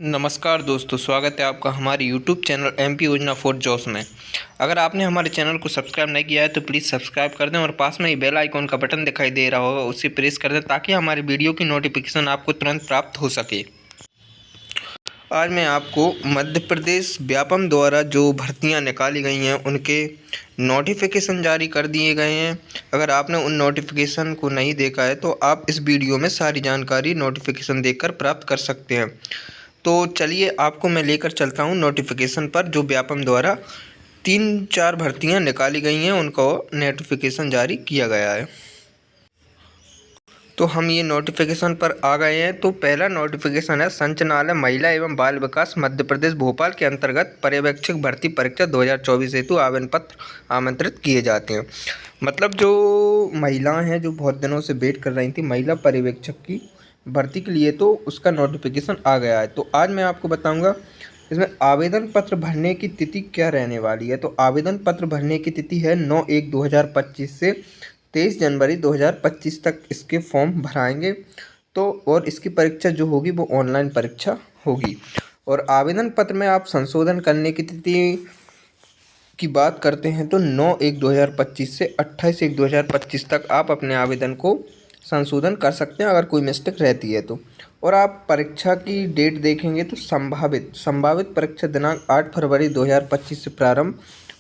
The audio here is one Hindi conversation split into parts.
नमस्कार दोस्तों, स्वागत है आपका हमारे यूट्यूब चैनल एमपी योजना फॉर जॉब्स में। अगर आपने हमारे चैनल को सब्सक्राइब नहीं किया है तो प्लीज़ सब्सक्राइब कर दें और पास में ही बेल आइकॉन का बटन दिखाई दे रहा होगा, उसे प्रेस कर दें ताकि हमारी वीडियो की नोटिफिकेशन आपको तुरंत प्राप्त हो सके। आज मैं आपको मध्य प्रदेश व्यापम द्वारा जो भर्तियां निकाली गई हैं उनके नोटिफिकेशन जारी कर दिए गए हैं। अगर आपने उन नोटिफिकेशन को नहीं देखा है तो आप इस वीडियो में सारी जानकारी नोटिफिकेशन देखकर प्राप्त कर सकते हैं। तो चलिए आपको मैं लेकर चलता हूँ नोटिफिकेशन पर, जो व्यापम द्वारा 3-4 भर्तियाँ निकाली गई हैं उनको नोटिफिकेशन जारी किया गया है। तो हम ये नोटिफिकेशन पर आ गए हैं। तो पहला नोटिफिकेशन है संचालनालय महिला एवं बाल विकास मध्य प्रदेश भोपाल के अंतर्गत पर्यवेक्षक भर्ती परीक्षा 2024 हेतु आवेदन पत्र आमंत्रित किए जाते हैं। मतलब जो महिलाएं हैं जो बहुत दिनों से वेट कर रही थी महिला पर्यवेक्षक की भर्ती के लिए, तो उसका नोटिफिकेशन आ गया है। तो आज मैं आपको बताऊंगा इसमें आवेदन पत्र भरने की तिथि क्या रहने वाली है। तो आवेदन पत्र भरने की तिथि है 9/1/2025 से 23 जनवरी 2025 तक इसके फॉर्म भराएंगे। तो और इसकी परीक्षा जो होगी वो ऑनलाइन परीक्षा होगी। और आवेदन पत्र में आप संशोधन करने की तिथि की बात करते हैं तो 9/1/2025 से 28/1/2025 तक आप अपने आवेदन को संशोधन कर सकते हैं अगर कोई मिस्टेक रहती है तो। और आप परीक्षा की डेट देखेंगे तो संभावित परीक्षा दिनांक 8 फरवरी 2025 से प्रारंभ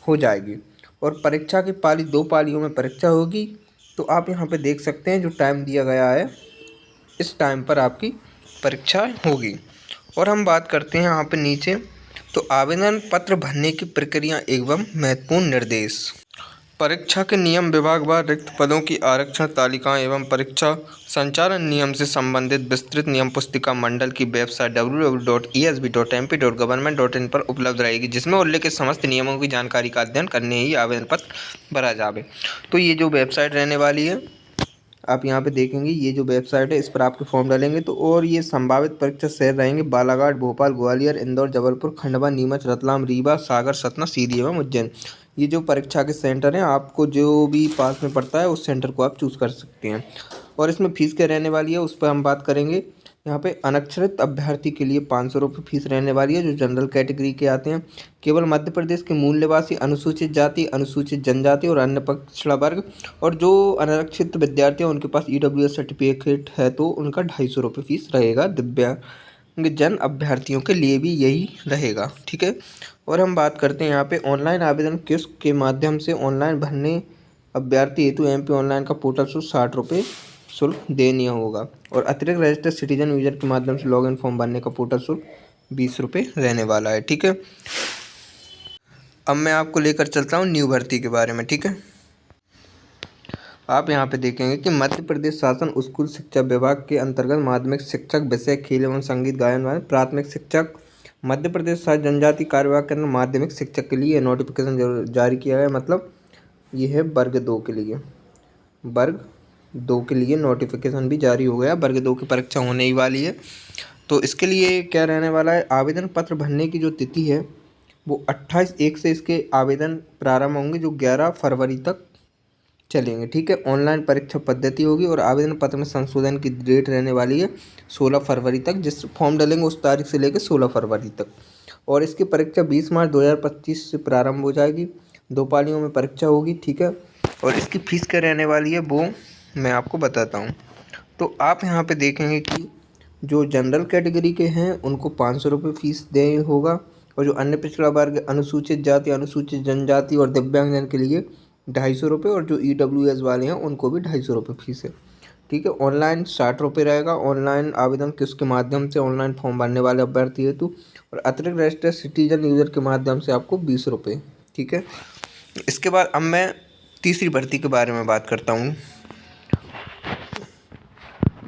हो जाएगी। और परीक्षा की पाली 2 पालियों में परीक्षा होगी। तो आप यहाँ पे देख सकते हैं जो टाइम दिया गया है इस टाइम पर आपकी परीक्षा होगी। और हम बात करते हैं यहाँ पे नीचे, तो आवेदन पत्र भरने की प्रक्रिया एवं महत्वपूर्ण निर्देश। परीक्षा के नियम विभागवार रिक्त पदों की आरक्षण तालिकाएं एवं परीक्षा संचालन नियम से संबंधित विस्तृत नियम पुस्तिका मंडल की वेबसाइट www.esb.mp.gov.in पर उपलब्ध रहेगी, जिसमें उल्लेखित समस्त नियमों की जानकारी का अध्ययन करने ही आवेदन पत्र भरा जावे। तो ये जो वेबसाइट रहने वाली है आप यहाँ पे देखेंगे, ये जो वेबसाइट है इस पर आपके फॉर्म डालेंगे तो। और ये संभावित परीक्षा शहर रहेंगे बालाघाट, भोपाल, ग्वालियर, इंदौर, जबलपुर, खंडवा, नीमच, रतलाम, रीवा, सागर, सतना, सीधी एवं उज्जैन। ये जो परीक्षा के सेंटर हैं आपको जो भी पास में पड़ता है उस सेंटर को आप चूज़ कर सकते हैं। और इसमें फ़ीस क्या रहने वाली है उस पर हम बात करेंगे। यहाँ पे अनक्षरित अभ्यर्थी के लिए 500 रुपये फीस रहने वाली है जो जनरल कैटेगरी के आते हैं। केवल मध्य प्रदेश के मूल निवासी, अनुसूचित जाति, अनुसूचित जनजाति और अन्य पिछड़ा वर्ग, और जो अनारक्षित विद्यार्थी हैं उनके पास EWS सर्टिफिकेट है तो उनका 250 रुपये फीस रहेगा। दिव्यांग जन अभ्यर्थियों के लिए भी यही रहेगा, ठीक है। और हम बात करते हैं यहाँ पे ऑनलाइन आवेदन के माध्यम से ऑनलाइन भरने अभ्यर्थी हेतु MP ऑनलाइन का पोर्टल शुल्क 60 रुपये शुल्क देना होगा। और अतिरिक्त रजिस्टर्ड सिटीजन यूजर के माध्यम से लॉगिन फॉर्म भरने का पोर्टल शुल्क 20 रुपये रहने वाला है, ठीक है। अब मैं आपको लेकर चलता हूँ न्यू भर्ती के बारे में, ठीक है। आप यहाँ पे देखेंगे कि मध्य प्रदेश शासन स्कूल शिक्षा विभाग के अंतर्गत माध्यमिक शिक्षक विषय खेल एवं संगीत गायन वाले प्राथमिक शिक्षक मध्य प्रदेश शासन जनजाति कार्य विभाग के अंदर माध्यमिक शिक्षक के लिए नोटिफिकेशन जारी किया है। मतलब ये है वर्ग 2 के लिए, वर्ग 2 के लिए नोटिफिकेशन भी जारी हो गया। वर्ग 2 की परीक्षा होने ही वाली है। तो इसके लिए क्या रहने वाला है, आवेदन पत्र भरने की जो तिथि है वो 28/1 से इसके आवेदन प्रारंभ होंगे जो 11 फरवरी तक चलेंगे, ठीक है। ऑनलाइन परीक्षा पद्धति होगी और आवेदन पत्र में संशोधन की डेट रहने वाली है 16 फरवरी तक। जिस फॉर्म डालेंगे उस तारीख से लेकर 16 फरवरी तक। और इसकी परीक्षा 20 मार्च 2025 से प्रारंभ हो जाएगी। 2 पालियों में परीक्षा होगी, ठीक है। और इसकी फ़ीस क्या रहने वाली है वो मैं आपको बताता हूँ। तो आप यहाँ पे देखेंगे कि जो जनरल कैटेगरी के हैं उनको 500 रुपये फीस दे होगा। और जो अन्य पिछड़ा वर्ग, अनुसूचित जाति, अनुसूचित जनजाति और दिव्यांगजन के लिए 250 रुपये, और जो EWS वाले हैं उनको भी 250 रुपये फीस है, ठीक है। ऑनलाइन 60 रुपये रहेगा। ऑनलाइन आवेदन किसके माध्यम से, ऑनलाइन फॉर्म भरने वाले अभ्यर्थी हेतु। और अतिरिक्त रजिस्टर्ड सिटीजन यूजर के माध्यम से आपको 20 रुपये, ठीक है। इसके बाद अब मैं तीसरी भर्ती के बारे में बात करता हूँ।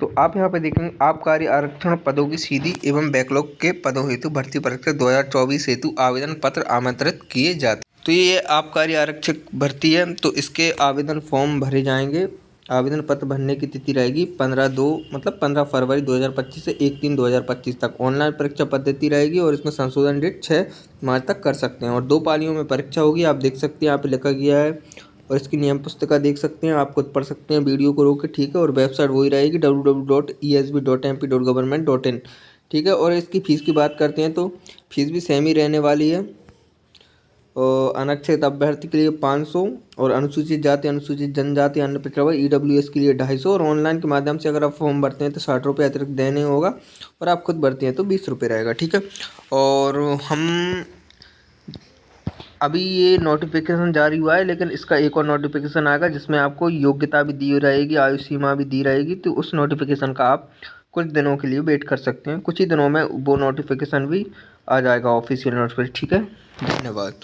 तो आप यहाँ पे देखेंगे आबकारी आरक्षण पदों की सीधी एवं बैकलॉग के पदों हेतु भर्ती परीक्षा 2024 हेतु आवेदन पत्र आमंत्रित किए जाते। तो ये आबकारी आरक्षक भर्ती है, तो इसके आवेदन फॉर्म भरे जाएंगे। आवेदन पत्र भरने की तिथि रहेगी 15 फरवरी 2025 से 1/3/2025 तक। ऑनलाइन परीक्षा पद्धति रहेगी और इसमें संशोधन डेट 6 मार्च तक कर सकते हैं। और 2 पालियों में परीक्षा होगी, आप देख सकते हैं यहाँ पे लिखा गया है। और इसकी नियम पुस्तिका देख सकते हैं, आप खुद पढ़ सकते हैं वीडियो को रोक के, ठीक है। और वेबसाइट वही रहेगी www.esb.mp.gov.in, ठीक है। और इसकी फ़ीस की बात करते हैं तो फीस भी सेम ही रहने वाली है। और अनक्षरित अभ्यर्थी के लिए 500 और अनुसूचित जाति अनुसूचित जनजाति अन्य पिछड़ा वर्ग EWS के लिए 250 और ऑनलाइन के माध्यम से अगर आप फॉर्म भरते हैं तो 60 रुपये अतिरिक्त देने होगा और आप खुद भरते हैं तो 20 रुपये रहेगा। ठीक है। और हम अभी ये नोटिफिकेशन जारी हुआ है, लेकिन इसका एक और नोटिफिकेशन आएगा जिसमें आपको योग्यता भी दी रहेगी, आयु सीमा भी दी रहेगी। तो उस नोटिफिकेशन का आप कुछ दिनों के लिए वेट कर सकते हैं, कुछ ही दिनों में वो नोटिफिकेशन भी आ जाएगा, ऑफिशियल नोटिफिकेशन। ठीक है, धन्यवाद।